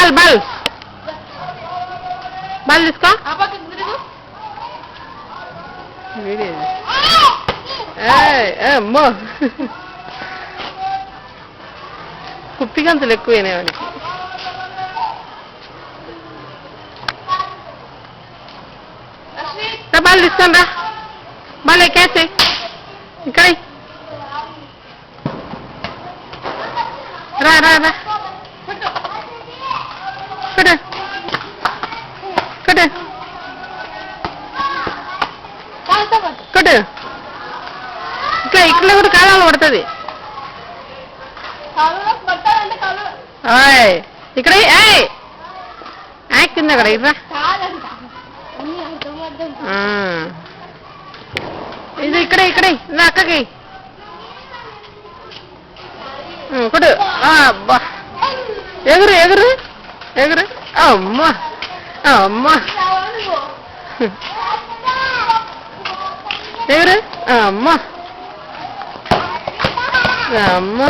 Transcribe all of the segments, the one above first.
Ball ball ball తీసుకో. అమ్మో కుప్పి గంతులు ఎక్కువైనాయి వాడికి. బాల్ తీసుకోండి రా. బాల్ ఎక్కేసి ఇక్కడ రా రా రా కొట్టు కొట్టు కొట్టు. ఇట్లా ఇక్కడ కూడా కాలంలో పడుతుంది. ఇక్కడ కింద అక్కడ ఇట్రా. ఇది ఇక్కడే ఇక్కడే నా అక్కకి కొట్టు. అబ్బా ఎగురు ఎగురు ఎగురు. అమ్మా అమ్మా ఎగురు. అమ్మా అమ్మా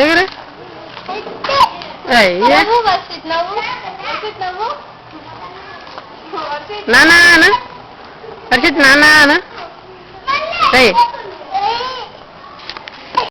ఎగురు. అయ్యా నానా వర్షిత్ నానా